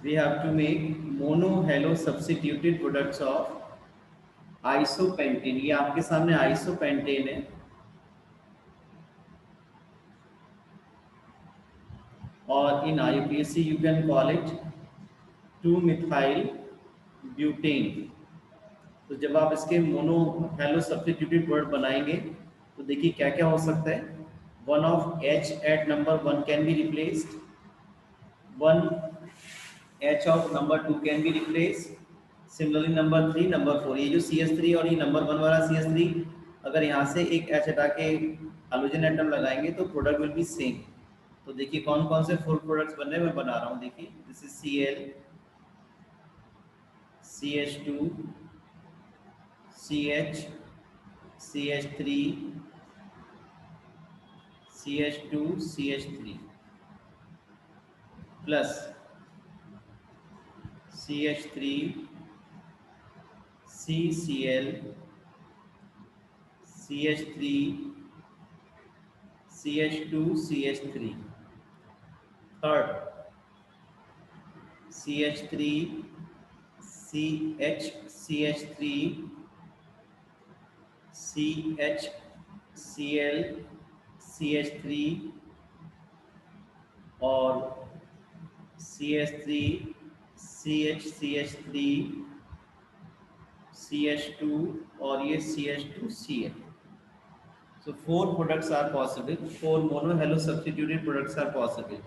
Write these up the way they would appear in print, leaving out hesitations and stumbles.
We have to make mono halo substituted products of isopentane. ये आपके सामने isopentane है और इन IUPAC you can call it 2-methyl butane. तो जब आप इसके मोनो हेलो सब्स्टिट्यूटेड प्रोडक्ट बनाएंगे तो देखिए क्या क्या हो सकता है। One of H at number 1 can be replaced, one H of number 2 can be replaced, similarly number 3, number 4। ये जो CH3 और ये नंबर 1 वाला CH3, अगर यहाँ से एक H हटा के हाइड्रोजन एटम लगाएंगे तो प्रोडक्ट विल बी सेम। तो देखिए कौन कौन से 4 प्रोडक्ट्स बन रहे हैं, मैं बना रहा हूँ। देखिए this is Cl, CH2, CH, CH3, CH2, CH3 plus CH3, CCl, CH3, CH2, CH3। Third CH3, CH, CH3, CH, Cl, CH3 और CH3, CH, CH3, CH2 और ये CH2Cl। So 4 products are possible, 4 monohalo substituted products are possible।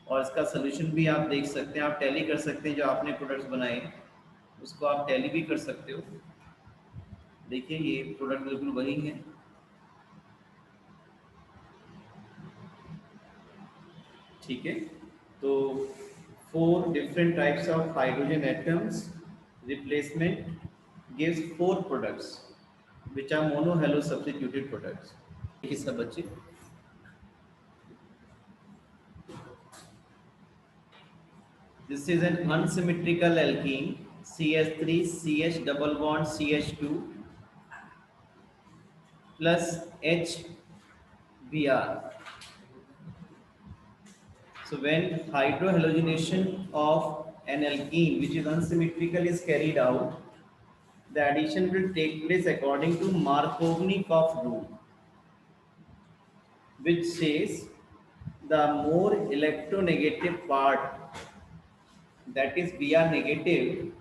और इसका solution भी आप देख सकते हैं, आप टैली कर सकते हैं। जो आपने प्रोडक्ट्स बनाए उसको आप टैली भी कर सकते हो। देखिए ये प्रोडक्ट बिल्कुल वही है। ठीक है, तो 4 different types of hydrogen atoms replacement gives 4 products which are monohalo substituted products। देखिए सब बच्चे, this is an unsymmetrical alkene CH3 CH double bond CH2 plus HBr। So when hydrohalogenation of an alkene which is unsymmetrical is carried out, the addition will take place according to Markovnikov rule, which says the more electronegative part, that is Br negative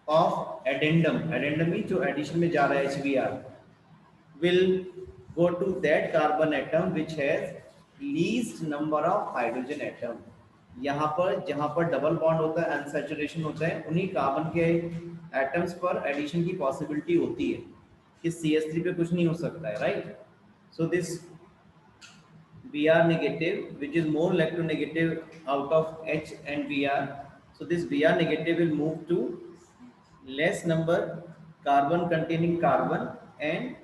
of addendum, addendum means जो addition में जा रहा है HBr, will go to that carbon atom which has least number of hydrogen atom। यहाँ पर जहाँ पर double bond होता है, अनसैचुरेशन होता है, उन्हीं कार्बन के एटम्स पर एडिशन की पॉसिबिलिटी होती है कि CH3 पे कुछ नहीं हो सकता है, right. So this Br negative which is more electronegative out of H and Br, so this Br negative will move to less number carbon containing carbon and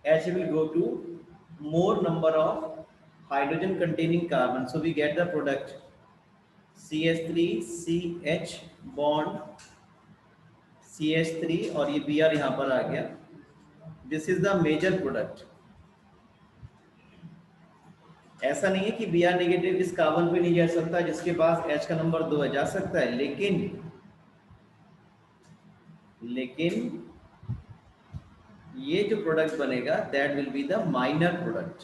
H will go to more number of hydrogen containing carbon। So we get the product CH3 CH bond CH3 और ये Br यहाँ पर आ गया। This is the major product। ऐसा नहीं है कि Br negative इस कार्बन पे नहीं जा सकता, जिसके पास H का नंबर 2 है जा सकता है, लेकिन ये जो प्रोडक्ट बनेगा that will be the minor product.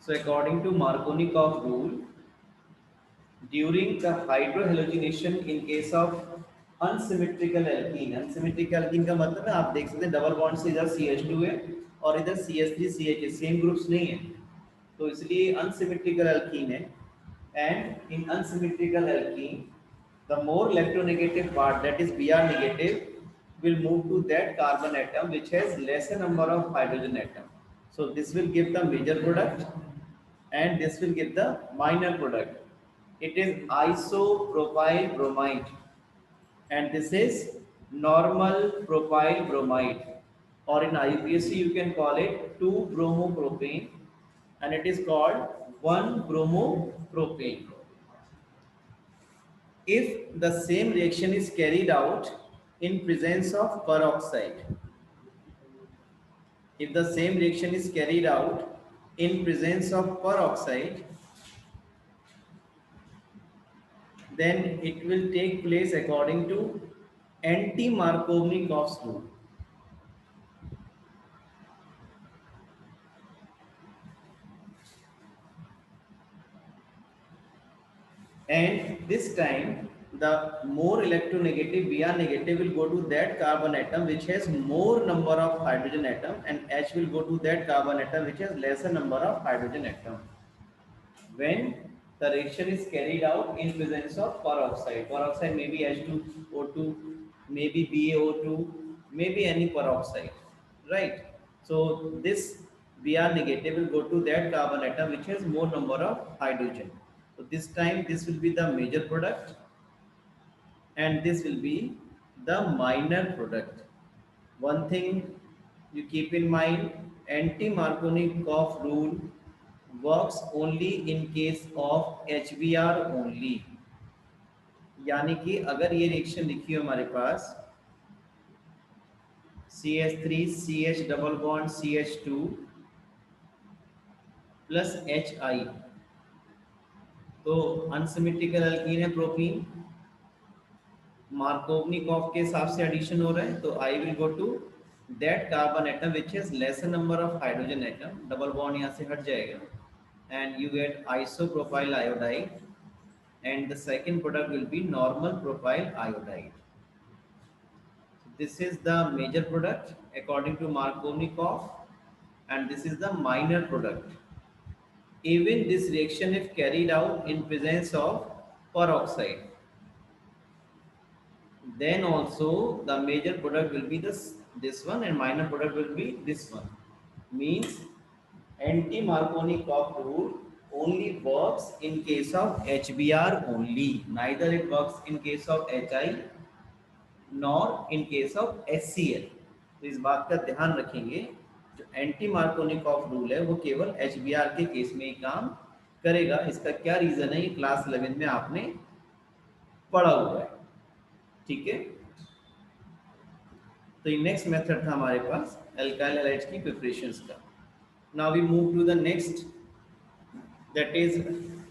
So according to Markovnikov rule, during the hydrohalogenation in case of unsymmetrical alkene, unsymmetrical alkene का मतलब है आप देख सकते हैं डबल बॉन्ड से इधर CH2 है और इधर CH3 CH है, सेम ग्रुप्स नहीं है, तो इसलिए unsymmetrical alkene है। And in unsymmetrical alkene, the more electronegative part, that is Br negative, will move to that carbon atom which has lesser number of hydrogen atom। So this will give the major product and this will give the minor product। It is isopropyl bromide and this is normal propyl bromide, or in IUPAC you can call it 2-bromopropane and it is called 1-bromopropane। If the same reaction is carried out in presence of peroxide, if the same reaction is carried out in presence of peroxide, then it will take place according to anti-Markovnikov's rule. And this time the more electronegative Br negative will go to that carbon atom which has more number of hydrogen atom, and H will go to that carbon atom which has lesser number of hydrogen atom when the reaction is carried out in presence of peroxide. Peroxide may be H2O2, maybe BaO2, maybe any peroxide, right? So this Br negative will go to that carbon atom which has more number of hydrogen. So this time this will be the major product and this will be the minor product. One thing you keep in mind, anti-Markovnikov rule works only in case of HBr only. यानी कि अगर ये reaction लिखी हो हमारे पास CH3 CH double bond CH2 plus HI, तो unsymmetrical alkene है propene, Markovnikov के हिसाब से एडिशन हो रहा है, तो I will go to that carbon atom which has lesser number of hydrogen atom, double bond यहाँ से हट जाएगा, and you get isopropyl iodide, and the second product will be normal propyl iodide. This is the major product according to Markovnikov, and this is the minor product. Even this reaction if carried out in presence of peroxide, then also the major product will be this one and minor product will be this one. Means anti-Markovnikov rule only works in case of HBr only. Neither it works in case of HI nor in case of HCl. तो इस बात का ध्यान रखेंगे, जो anti Markovnikov rule है वो केवल HBr के केस में ही काम करेगा. इसका क्या रीजन है ये क्लास 11 में आपने पढ़ा हुआ है, ठीक है. तो ये नेक्स्ट मेथड था हमारे पास एल्काइल हैलाइड्स की प्रिपरेशंस का. Now we move to the next, that is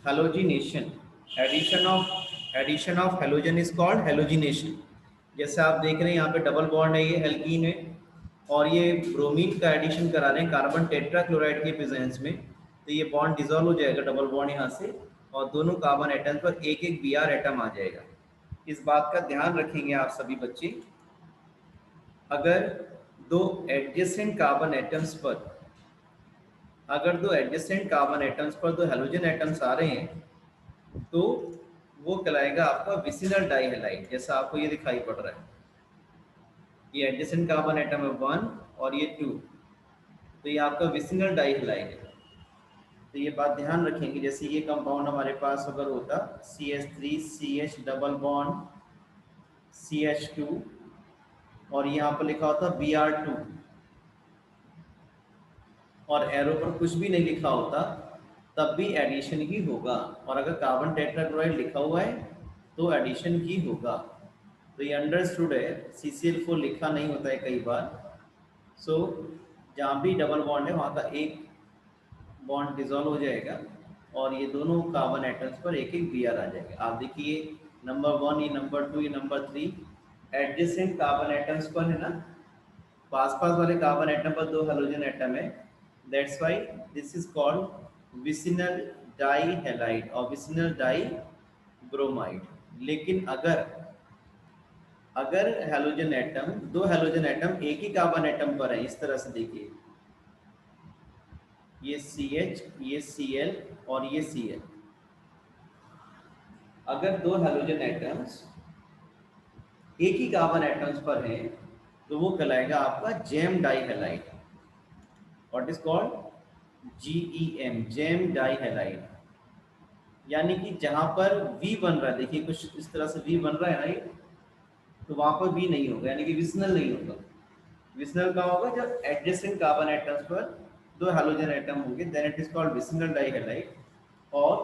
halogenation. Addition of halogen is called halogenation. जैसे आप देख रहे हैं यहाँ पे डबल बॉन्ड है, ये एल्कीन है और ये ब्रोमीन का एडिशन करा रहे हैं कार्बन टेट्राक्लोराइड के प्रेजेंस में, तो ये बॉन्ड डिसॉल्व हो जाएगा डबल बॉन्ड यहाँ से और दोनों कार्बन एटम पर एक एक Br एटम आ जाएगा. इस बात का ध्यान रखेंगे आप सभी बच्चे, अगर दो एडजेसेंट कार्बन एटम्स पर दो हैलोजन एटम्स आ रहे हैं तो वो कहलाएगा आपका विसिनल डाइहैलाइड. जैसा आपको ये दिखाई पड़ रहा है, ये एडजेसेंट कार्बन एटम है 1 और ये 2, तो ये आपका विसिनल डाइहैलाइड है. तो ये बात ध्यान रखेंगे. जैसे ये कंपाउंड हमारे पास अगर होता CH3 CH double bond CH2 और यहाँ पर लिखा होता Br2 और एरो पर कुछ भी नहीं लिखा होता, तब भी एडिशन ही होगा. और अगर कार्बन टेट्राक्लोराइड लिखा हुआ है तो एडिशन ही होगा. तो ये अंडरस्टूड है. CCl4 लिखा नहीं होता है कई बार. सो जहाँ भी डबल बॉन्ड है वहाँ का एक बॉन्ड डिसॉल्व हो जाएगा और ये दोनों कार्बन एटम्स पर एक एक Br आ जाएगा. आप देखिए नंबर 1, ये नंबर 2, ये नंबर 3 एडजेसेंट कार्बन एटम्स पर है ना, पास वाले कार्बन एटम पर दो हैलोजन एटम है. That's why this is called vicinal dihalide और विसिनल डाइब्रोमाइड. लेकिन अगर हैलोजन एटम, दो हैलोजन एटम एक ही कार्बन एटम पर है, इस तरह से देखिए ये CH, ये Cl और ये Cl, अगर दो हैलोजन एटम्स एक ही कार्बन एटम्स पर हैं तो वो कहलाएगा आपका gem dihalide. What is called GEM, gem dihalide. यानी कि जहां पर V बन रहा है, देखिए कुछ इस तरह से V बन रहा है ना, तो वहां पर V नहीं होगा, यानी कि विसिनल नहीं होगा. विसिनल कहाँ होगा? जब एडजेसेंट कार्बन एटम्स पर दो हैलोजन एटम होंगे, then it is called vicinal dihalide. और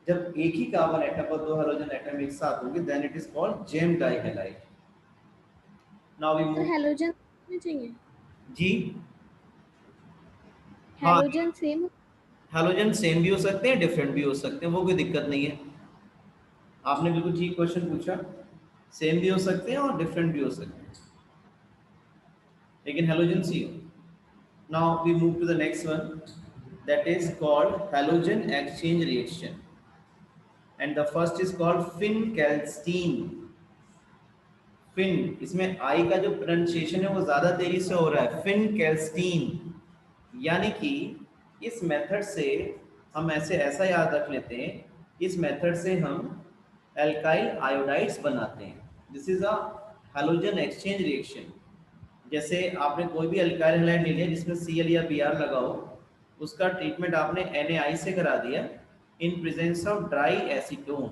जब एक ही कार्बन एटम पर दो हैलोजन एटम एक साथ होंगे, then it is called gem dihalide. Now we move. Halogen चाहिए जी हैलोजन सेम हैलोजन सेम भी हो सकते हैं, डिफरेंट भी हो सकते हैं, वो कोई दिक्कत नहीं है. आपने बिल्कुल ठीक क्वेश्चन पूछा, सेम भी हो सकते हैं और डिफरेंट भी हो सकते हैं, लेकिन हेलोजन सी हो। Now we move to the next one, that is called halogen exchange reaction, and the first is called Finkelstein. फिन, इसमें आई का जो प्रोनाउंसिएशन है वो ज्यादा तेजी से हो रहा है, फिनकेल्स्टीन। यानी कि इस मेथड से हम ऐसा याद रख लेते हैं, इस मेथड से हम एल्काइल आयोडाइड्स बनाते हैं। This is a halogen exchange reaction. जैसे आपने कोई भी अल्काइल हैलाइड ले लिया जिसमें Cl या Br लगा हो, उसका ट्रीटमेंट आपने NaI से करा दिया इन प्रेजेंस ऑफ ड्राई एसीटोन,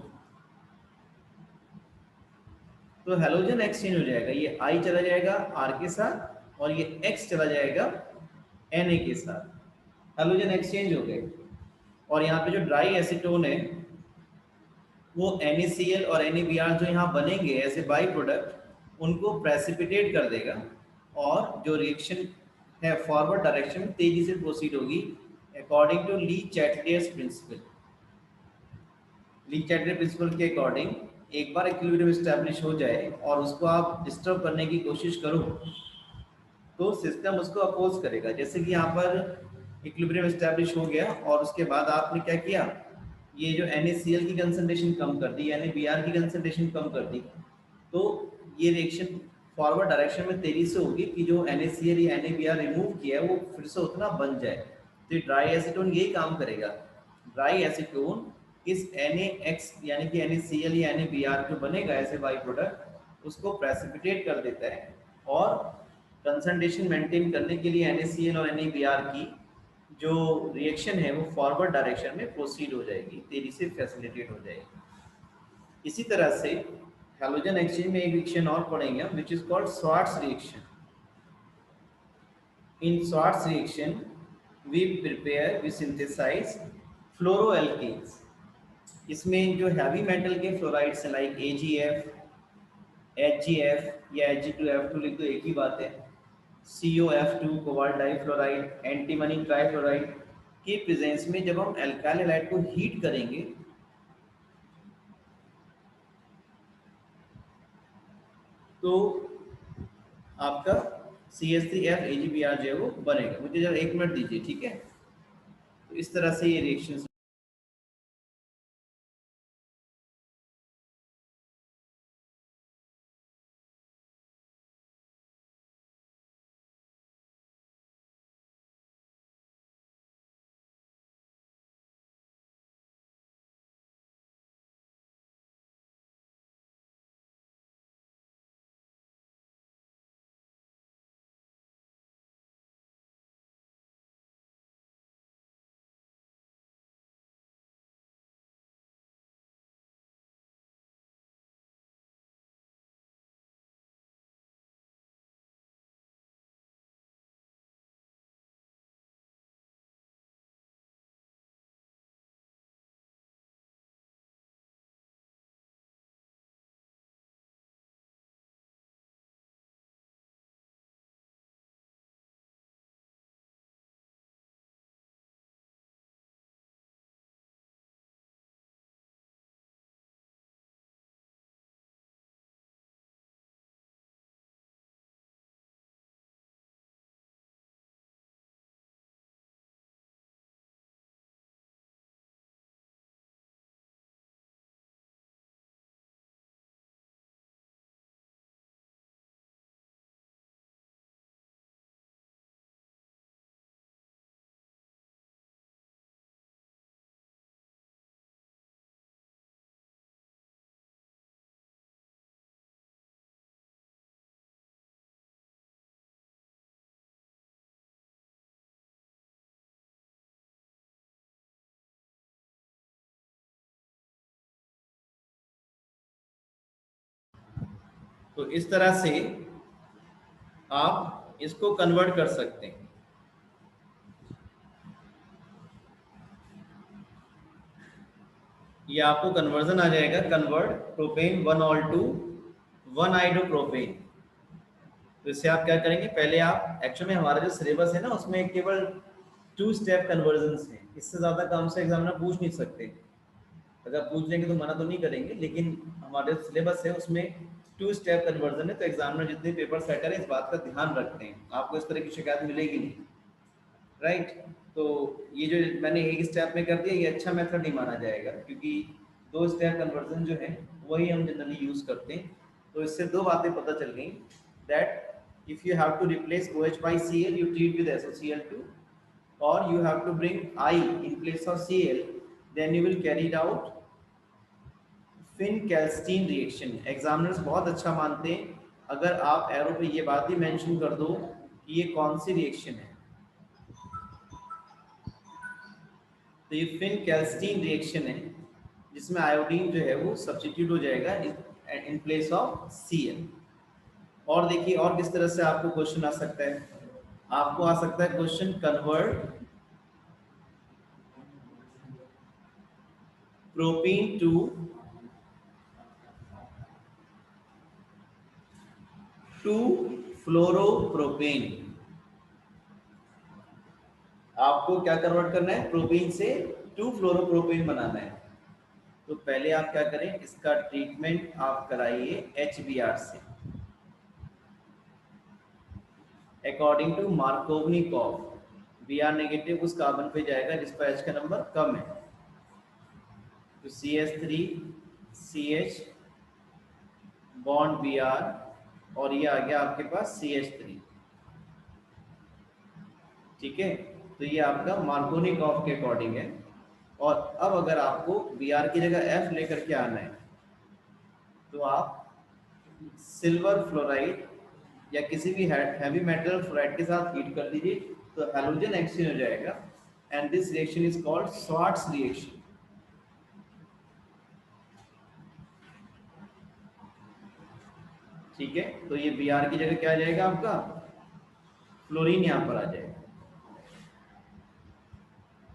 तो हैलोजन एक्सचेंज हो जाएगा। ये I चला जाएगा R के साथ और ये X चला जाएगा Na के साथ, हैलोजन एक्सचेंज हो गए। और यहाँ पे जो ड्राई एसीटोन है वो NaCl और NaBr जो यहाँ बनेंगे एज ए बाई प्रोडक्ट, उनको प्रेसिपिटेट कर देगा और जो रिएक्शन है फॉरवर्ड डायरेक्शन में तेजी से प्रोसीड होगी according to Le Chatelier's principle. Le Chatelier principle के अकॉर्डिंग एक बार इक्विलिब्रियम एस्टैब्लिश हो जाए और उसको आप डिस्टर्ब करने की कोशिश करो तो सिस्टम उसको अपोज करेगा। जैसे कि यहाँ पर इक्विलिब्रियम एस्टैब्लिश हो गया और उसके बाद आपने क्या किया, ये जो NaCl की कंसंट्रेशन कम कर दी, NaBr की कंसंट्रेशन कम कर दी, तो ये रिएक्शन फॉरवर्ड डायरेक्शन में तेजी से होगी कि जो NaCl या NaBr रिमूव किया है वो फिर से उतना बन जाए। तो ड्राई एसीटोन यही काम करेगा। ड्राई एसीटोन इस NaX यानी कि NaCl या NaBr जो बनेगा ऐसे बाई प्रोडक्ट, उसको प्रेसिपिटेट कर देता है और कंसंट्रेशन मेंटेन करने के लिए NaCl और NaBr की जो रिएक्शन है वो फॉरवर्ड डायरेक्शन में प्रोसीड हो जाएगी, तेजी से फैसिलिटेट हो जाएगी। इसी तरह से हैलोजन एक्सचेंज में एक रिएक्शन और पढ़ेंगे हम, which is called Swarts reaction. In Swarts reaction we synthesize fluoroalkanes. इसमें जो हैवी मेटल के फ्लोराइड्स हैं लाइक AgF, HgF या Ag2F2 लिख दो, एक ही बात है, COF2 cobalt difluoride, antimony trifluoride के प्रेजेंस में जब हम एल्काइल हैलाइड को हीट करेंगे तो आपका CH3F AgBr जो है वो बनेगा। मुझे जरा 1 मिनट दीजिए, ठीक है। तो इस तरह से ये रिएक्शन तो इस तरह से आप इसको कन्वर्ट कर सकते हैं। ये आपको कन्वर्जन आ जाएगा, कन्वर्ट प्रोपेन 1 ऑल टू 1 आइडोप्रोपेन। तो इससे आप क्या करेंगे, पहले आप एक्चुअल में हमारा जो सिलेबस है ना उसमें केवल 2 स्टेप कन्वर्जन है, इससे ज्यादा काम से एग्जामिनर पूछ नहीं सकते। अगर पूछ लेंगे तो मना तो नहीं करेंगे, लेकिन हमारे सिलेबस है उसमें 2 स्टेप कन्वर्जन है, तो एग्जामिनर जितने पेपर सेटर है इस बात का ध्यान रखते हैं, आपको इस तरह की शिकायत मिलेगी नहीं, राइट। तो ये जो मैंने एक स्टेप में कर दिया ये अच्छा मेथड नहीं माना जाएगा, क्योंकि 2 स्टेप कन्वर्जन जो है वही हम जनरली यूज करते हैं। तो इससे दो बातें पता चल गई, that if you have to replace OH by Cl you treat with SoCl2, or you have to bring I in place of Cl, then you will carry it out Finkelstein reaction. Examiners बहुत अच्छा मानते हैं अगर आप arrow पे ये बात ही mention कर दो कि ये कौन सी रिएक्शन है। तो ये फिन-कैल्स्टीन रिएक्शन है जिसमें आयोडीन जो है वो सब्स्टिट्यूट हो जाएगा इन प्लेस ऑफ Cl। और देखिए और किस तरह से आपको क्वेश्चन आ सकता है, आपको आ सकता है क्वेश्चन कन्वर्ट प्रोपीन टू फ्लोरोप्रोपेन। आपको क्या कन्वर्ट करना है, प्रोपीन से 2 फ्लोरोप्रोपेन बनाना है। तो पहले आप क्या करें, इसका ट्रीटमेंट आप कराइए HBr से according to Markovnikov. Br negative उस कार्बन पे जाएगा जिस पर H का नंबर कम है, तो CH3 CH बॉन्ड Br और ये आ गया आपके पास CH3, ठीक है। तो ये आपका मार्कोवनिकॉफ के अकॉर्डिंग है। और अब अगर आपको Br की जगह F लेकर के आना है तो आप सिल्वर फ्लोराइड या किसी भी हैवी मेटल फ्लोराइड के साथ हीट कर दीजिए तो हैलोजन एक्सचेंज हो जाएगा, and this reaction is called Swarts reaction. ठीक है, तो ये Br की जगह क्या आ जाएगा आपका, फ्लोरीन यहां पर आ जाएगा,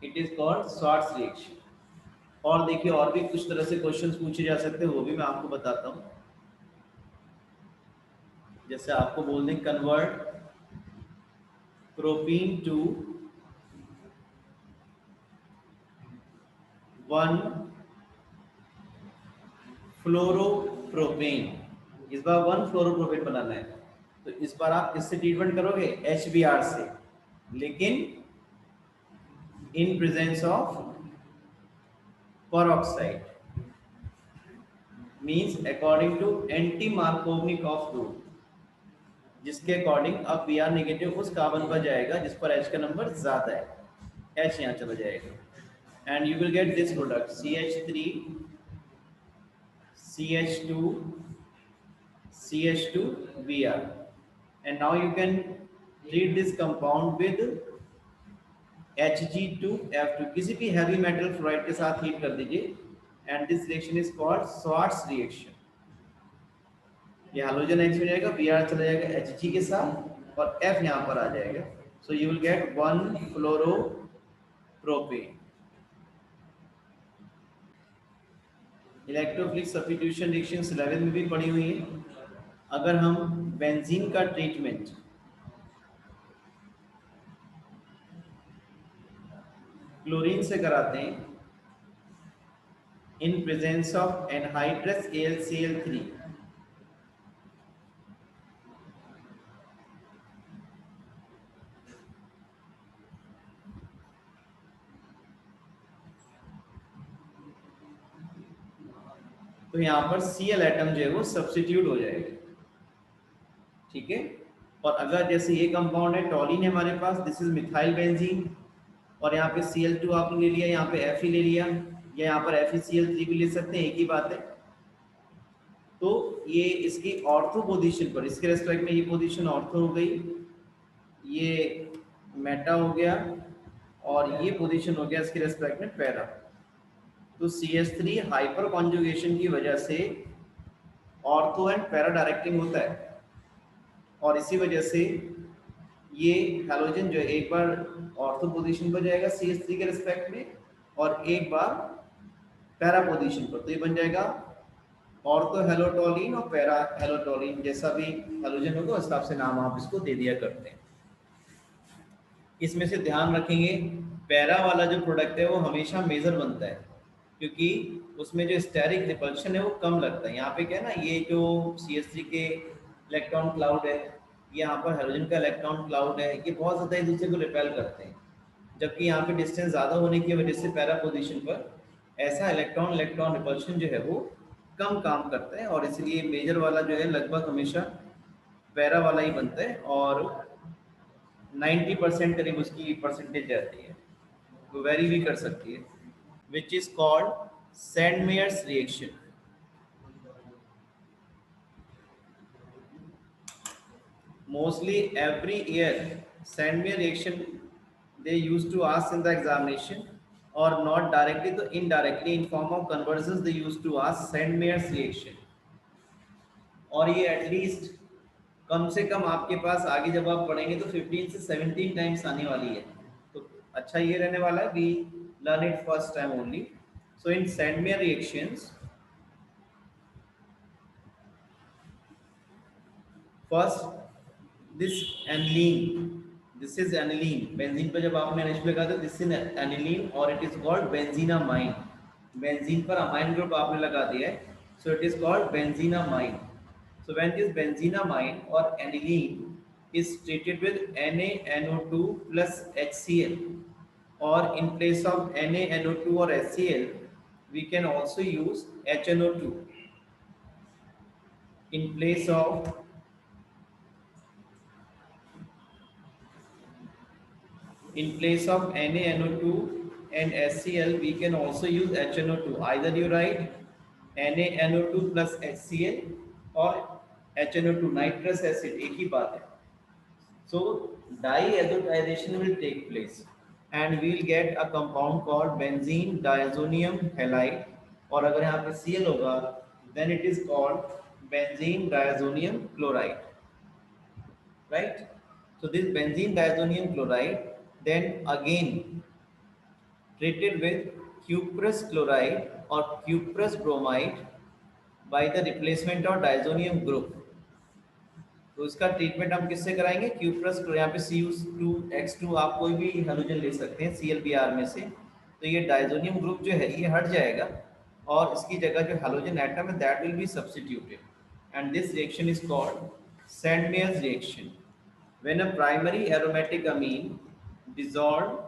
it is called Swarts reaction. और देखिए और भी कुछ तरह से क्वेश्चंस पूछे जा सकते हैं, वो भी मैं आपको बताता हूं। जैसे आपको बोल दें कन्वर्ट प्रोपीन टू 1-फ्लोरोप्रोपेन, इस बार 1-फ्लोरोप्रोपेन बनाना है, तो इस बार आप किससे ट्रीटमेंट करोगे, HBr से, लेकिन in presence of peroxide, means according to anti Markovnikov rule, जिसके अकॉर्डिंग अब Br नेगेटिव उस कार्बन पर जाएगा जिस पर H का नंबर ज्यादा है, H यहाँ चला जाएगा, and you will get this product CH3 CH2 CH2 Br, and now you can treat this compound with Hg2F2, किसी भी हैवी मेटल फ्लोराइड के साथ हीट कर दीजिए, and this reaction is called Swarts reaction. ये हैलोजन एक्स हो जाएगा, Br चला जाएगा Hg के साथ और F यहाँ पर आ जाएगा, so you will get one fluoropropane. Electrophilic substitution reaction 11 में भी पड़ी हुई है। अगर हम बेंजीन का ट्रीटमेंट क्लोरीन से कराते हैं इन प्रेजेंस ऑफ एनहाइड्रस AlCl3, तो यहाँ पर Cl एटम जो है वो सब्स्टिट्यूट हो जाएगा, ठीक है। और अगर जैसे ये कंपाउंड है टॉलिन है हमारे पास, दिस इज मिथाइल बेंजीन, और यहाँ पे Cl2 आपने ले लिया, यहाँ पे Fe ले लिया, या यहाँ पर FeCl3 भी ले सकते हैं, एक ही बात है। तो ये इसकी ऑर्थो पोजीशन पर, इसके रेस्पेक्ट में ये पोजीशन ऑर्थो हो गई, ये मेटा हो गया, और ये पोजीशन हो गया इसके रेस्पेक्ट में पैरा। तो CH3 हाइपर कॉन्जुगेशन की वजह से ऑर्थो एंड पैरा डायरेक्टिंग होता है, और इसी वजह से ये हैलोजन जो है एक बार ऑर्थो पोजीशन पर जाएगा CH3 के रिस्पेक्ट में, और एक बार पैरा पोजीशन पर, तो ये बन जाएगा ऑर्थो हेलोटोलिन और पैरा हेलोटोलिन, जैसा भी हैलोजन होगा उस हिसाब से नाम आप इसको दे दिया करते हैं। इसमें से ध्यान रखेंगे पैरा वाला जो प्रोडक्ट है वो हमेशा मेजर बनता है, क्योंकि उसमें जो स्टेरिक रिपल्शन है वो कम लगता है। यहाँ पे क्या है ना, ये जो CH3 के इलेक्ट्रॉन क्लाउड है, ये यहाँ पर हाइड्रोजन का इलेक्ट्रॉन क्लाउड है, ये बहुत ज़्यादा एक दूसरे को रिपेल करते हैं, जबकि यहाँ पे डिस्टेंस ज़्यादा होने की वजह से पैरा पोजीशन पर ऐसा इलेक्ट्रॉन इलेक्ट्रॉन रिपल्शन जो है वो कम काम करता है, और इसलिए मेजर वाला जो है लगभग हमेशा पैरा वाला ही बनता है, और 90% करीब उसकी परसेंटेज रहती है, वो वेरी भी कर सकती है, which is called Sandmeyer's reaction. Mostly every year, Sandmeyer reaction they used to ask in the examination, or not directly तो indirectly in form of conversions they used to ask Sandmeyer's reaction. और ये at least कम से कम आपके पास आगे जब आप पढ़ेंगे तो 15 से 17 टाइम्स आने वाली है, तो अच्छा ये रहने वाला है, we learn it first time only. So in Sandmeyer reactions, first this aniline, this is aniline, benzene पर जब आपने NH लगा तो दिस इज aniline और it is called benzenamine. Benzene पर अमाइन ग्रुप आपने लगा दिया है, so it is called benzenamine. So when this benzenamine or aniline is treated with NaNO2 plus HCl, or in place of NaNO2 or HCl we can also use HNO2 in place of NaNO2 and HCl, we can also use HNO2. Either you write NaNO2 plus HCl or HNO2 nitrous acid, एक ही बात है. So diazotization will take place and we will get a compound called benzene diazonium halide, और अगर यहाँ पे Cl होगा then it is called benzene diazonium chloride, right? So this benzene diazonium chloride then again treated with cuprous chloride or cuprous bromide by the replacement of diazonium group. तो इसका treatment हम किससे कराएंगे? क्यूप्रस, यहाँ पे Cu2X2 आप कोई भी हेलोजन ले सकते हैं ClBr में से, तो ये डायजोनियम ग्रुप जो है ये हट जाएगा और इसकी जगह जो हेलोजन एटम है that will be substituted, and this reaction is called Sandmeyer's reaction. When a primary aromatic amine dissolved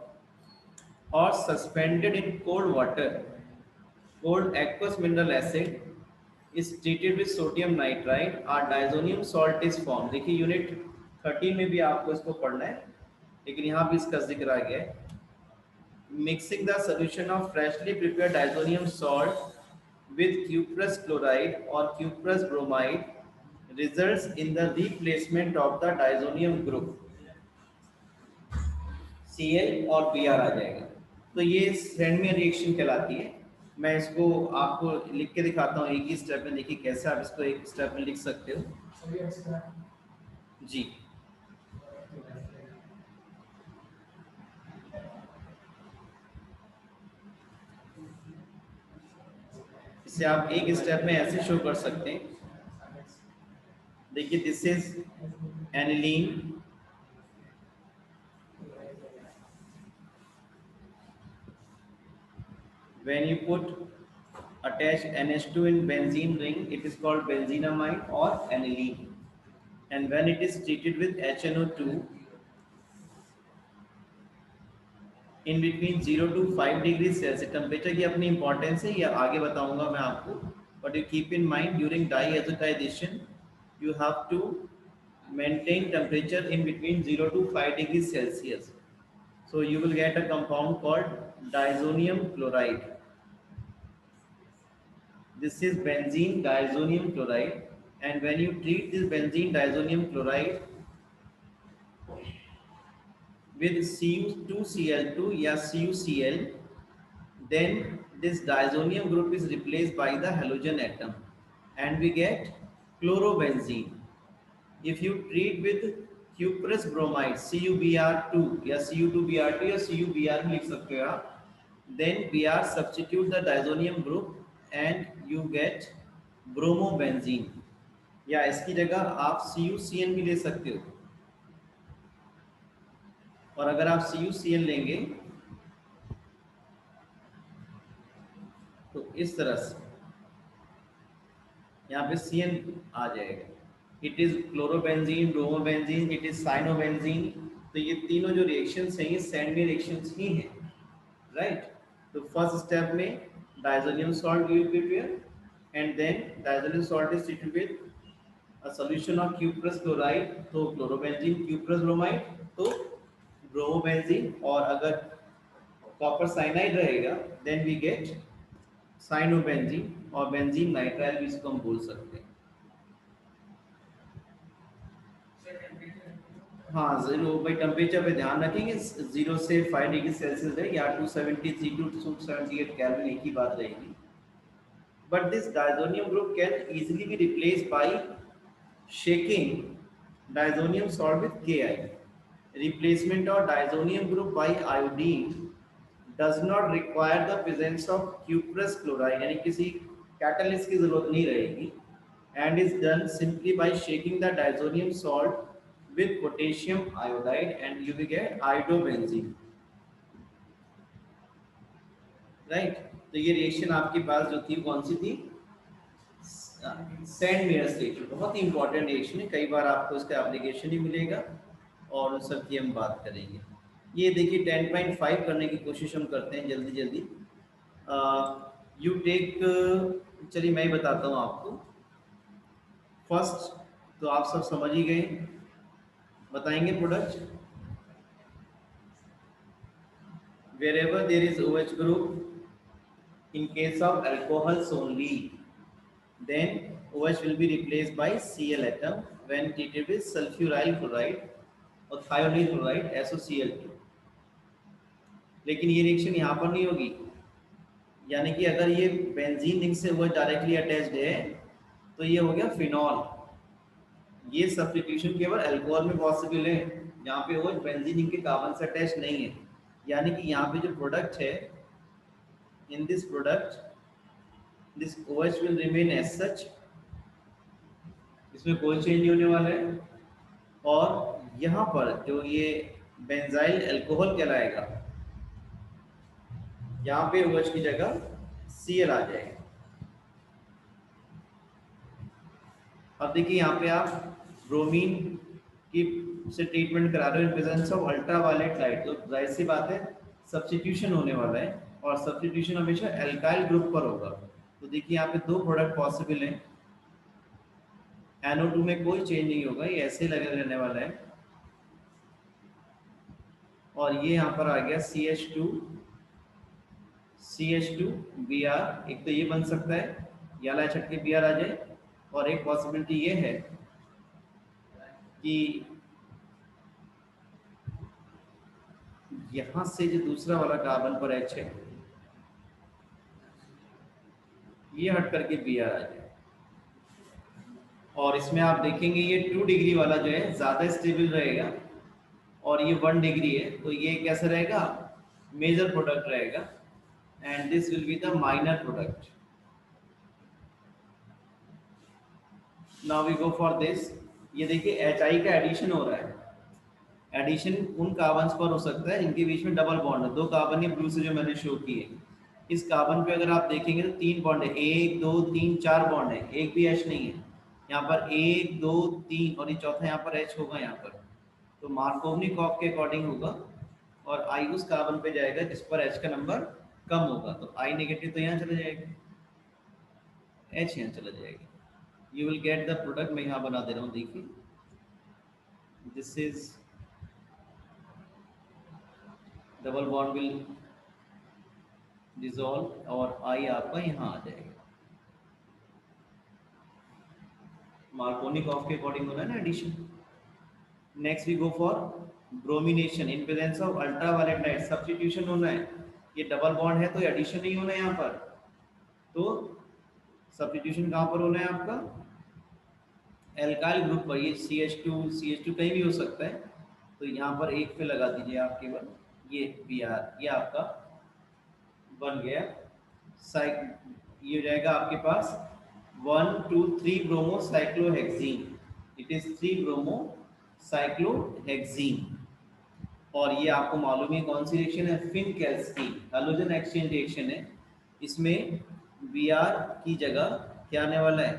or suspended in cold water, cold aqueous mineral acid is treated with sodium nitrite, our diazonium salt is formed. देखिए unit 13 में भी आपको इसको पढ़ना है, लेकिन यहाँ भी इसका जिक्र आ गया है. Mixing the solution of freshly prepared diazonium salt with cuprous chloride or cuprous bromide results in the replacement of the diazonium group. Cl और Br आ जाएगा. तो ये Sandmeyer रिएक्शन कहलाती है. मैं इसको आपको लिख के दिखाता हूँ एक ही स्टेप में, देखिए कैसे आप इसको एक स्टेप में लिख सकते हो. जी इसे आप एक स्टेप में ऐसे शो कर सकते हैं. देखिए this is aniline, when you put attach NH2 in benzene ring it is called benzenamine or aniline, and when it is treated with HNO2 in between 0 to 5 degrees Celsius, temperature की अपनी importance है, ये आगे बताऊंगा मैं आपको, but you keep in mind during diazotisation you have to maintain temperature in between 0 to 5 degrees Celsius. So you will get a compound called diazonium chloride. This is benzene diazonium chloride, and when you treat this benzene diazonium chloride with Cu2Cl2 या CuCl, then this diazonium group is replaced by the halogen atom and we get chlorobenzene. If you treat with cuprous bromide CuBr2 या Cu2Br2 या CuBr भी लिख सकते हो आप, then Br substitute the diazonium group and you get bromobenzene, या इसकी जगह आप CuCN भी ले सकते हो, और अगर आप CuCN लेंगे तो इस तरह से यहाँ पे CN आ जाएगा। It is chlorobenzene, bromobenzene, it is cyanobenzene. तो ये तीनों जो रिएक्शंस हैं ये सैंडवी रिएक्शंस ही हैं, राइट। तो फर्स्ट स्टेप में diazonium salt we will prepare and then diazonium salt is treated with a solution of cuprous chloride, तो क्लोरोबेंजीन, cuprous bromide, तो ब्रोमोबेंजीन, और अगर कॉपर साइनाइड रहेगा देन वी गेट साइनोबेंजीन और benzene nitrile भी इसको हम बोल सकते हैं। हाँ, जीरो भाई टेम्परेचर पे ध्यान रखेंगे, 0 से 5 डिग्री सेल्सियस है या 273 टू 278 केल्विन, एक ही बात रहेगी। But this diazonium group can easily be replaced by shaking diazonium salt with Ki. Replacement of diazonium group by iodine does not require the presence of cuprous chloride, यानी किसी catalyst की जरूरत नहीं रहेगी, and is done simply by shaking the diazonium salt with potassium iodide and you will get iodobenzene, right। तो ये reaction आपके पास जो थी कौन सी थी, सैंड मेयर्स रिएक्शन, बहुत ही इंपॉर्टेंट रिएक्शन है, कई बार आपको इसका एप्लीकेशन ही मिलेगा और उस सब की हम बात करेंगे। ये देखिए 10.5 करने की कोशिश हम करते हैं जल्दी जल्दी। यू टेक, चलिए मैं ही बताता हूँ आपको। फर्स्ट तो आप सब समझ ही गए, बताएंगे product. Wherever there is OH group in case of alcohols only, then OH will be replaced by Cl atom when treated with sulfuryl chloride और thionyl chloride SOCl2। लेकिन ये रिएक्शन यहाँ पर नहीं होगी, यानी कि अगर ये बेंजीन रिंग से OH डायरेक्टली अटैच्ड है तो ये हो गया फिनॉल। ये सब्स्टिट्यूशन केवल अल्कोहल में पॉसिबल है जहाँ पे OH बेंजीन रिंग के कार्बन से अटैच नहीं है, यानी कि यहाँ पे जो प्रोडक्ट है, in this product this OH will remain as such, इसमें कोई चेंज नहीं होने वाला है, और यहाँ पर जो ये बेंजाइल अल्कोहल कहलाएगा, यहाँ पे OH की जगह Cl आ जाएगा। अब देखिए यहाँ पे आप ब्रोमीन की से ट्रीटमेंट करा रहे हो इन प्रेजेंस ऑफ अल्ट्रावायलेट लाइट, तो जाहिर सी बात है सब्स्टिट्यूशन होने वाला है, और सब्स्टिट्यूशन हमेशा एल्काइल ग्रुप पर होगा। तो देखिए यहाँ पे दो प्रोडक्ट पॉसिबल हैं, NO2 में कोई चेंज नहीं होगा, ये ऐसे ही लगे रहने वाला है, और ये यहाँ पर आ गया CH2 Br, एक तो ये बन सकता है या ला छटके Br आ जाए, और एक पॉसिबिलिटी ये है कि यहाँ से जो दूसरा वाला कार्बन पर H है ये हट करके Br आ जाए, और इसमें आप देखेंगे ये 2 डिग्री वाला जो है ज़्यादा स्टेबल रहेगा, और ये 1 डिग्री है, तो ये कैसा रहेगा, मेजर प्रोडक्ट रहेगा, and this will be the minor product. Now we go for this. ये देखिए HI का एडिशन हो रहा है, एडिशन उन कार्बन्स पर हो सकता है इनके बीच में डबल बॉन्ड है, 2 कार्बन ये ब्लू से जो मैंने शो किए, इस कार्बन पे अगर आप देखेंगे तो 3 बॉन्ड है, 1 2 3 4 बॉन्ड है, एक भी H नहीं है, यहाँ पर 1 2 3 और ये चौथा यहाँ पर H होगा यहाँ पर, तो मार्कोवनिकॉफ के अकॉर्डिंग होगा, और I उस कार्बन पे जाएगा जिस पर H का नंबर कम होगा, तो I नेगेटिव तो यहाँ चला जाएगा, H यहाँ चला जाएगा। You will get the product, मैं यहाँ बना दे रहा हूँ, देखिए this is double bond will dissolve और I आपका यहाँ आ जाएगा, मार्कोनिकॉफ के अकॉर्डिंग होना है ना addition. Next we go for bromination in presence of ultraviolet light, substitution होना है, ये डबल बॉन्ड है तो एडिशन नहीं होना है यहाँ पर, तो सब्स्टिट्यूशन कहाँ पर होना है आपका, एल्काइल ग्रुप पर, ये CH2 कहीं भी हो सकता है, तो यहाँ पर एक पे लगा दीजिए आप केवल, ये Br, ये आपका बन गया ये हो जाएगा आपके पास 1 2 3 bromo cyclohexene, it is 3 bromo cyclohexene, और ये आपको मालूम है कौन सी रिएक्शन है, फिनकेल्स्की हैलोजन एक्सचेंज रिएक्शन है, इसमें Br की जगह क्या आने वाला है,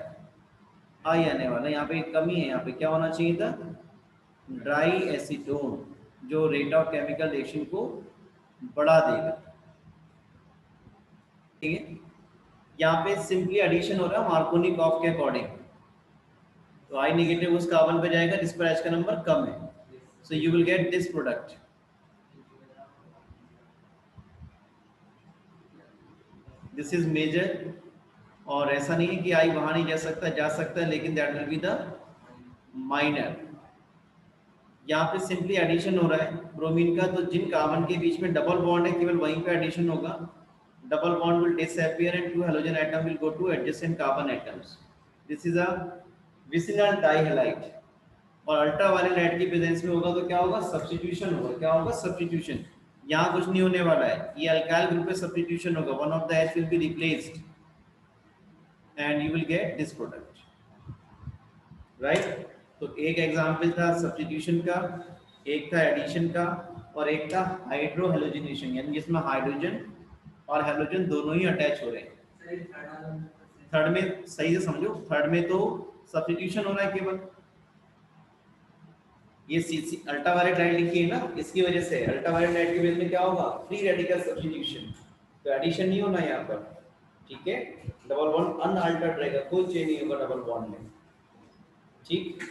I आने वाला है। यहाँ पे एक कमी है, यहाँ पे क्या होना चाहिए था, ड्राई एसीटोन, जो रेट ऑफ केमिकल रिएक्शन को बढ़ा देगा। ठीक है, यहाँ पे सिंपली एडिशन हो रहा है मार्कोनिकॉफ के अकॉर्डिंग, तो I नेगेटिव उस कार्बन पे जाएगा जिस पर H का नंबर कम है, so you will get this product. This is major, और ऐसा नहीं है कि I वहां नहीं जा सकता है, लेकिन that will be the minor. यहाँ पे सिंपली एडिशन हो रहा है ब्रोमीन का, तो जिन कार्बन के बीच में डबल बॉन्ड है केवल वहीं पे एडिशन होगा, double bond will disappear and two halogen atom will go to adjacent carbon atoms. This is a vicinal dihalide। और अल्ट्रावायलेट की प्रेजेंस में होगा तो क्या होगा, सब्स्टिट्यूशन होगा। क्या होगा, सब्स्टिट्यूशन। यहाँ कुछ नहीं होने वाला है, ये अल्काइल ग्रुप पे सब्स्टिट्यूशन होगा, one of the H will be replaced and you will get this product, right? तो एक एग्जांपल था सब्स्टिट्यूशन का, एक था एडिशन का, और एक था हाइड्रो हेलोजिनेशन, यानी जिसमें हाइड्रोजन और हेलोजन दोनों ही अटैच हो रहे हैं। थर्ड में सही से समझो, थर्ड में तो सब्स्टिट्यूशन हो रहा है केवल, ये अल्ट्रावायलेट लाइट लिखी है ना, इसकी वजह से अल्ट्रावायलेट लाइट के बेस में क्या होगा, फ्री रेडिकल सब्स्टिट्यूशन, तो एडिशन नहीं होना यहाँ पर। ठीक है, डबल बॉन्ड अनअल्टर्ड रहेगा, कोई चेंज नहीं होगा डबल बॉन्ड में। ठीक।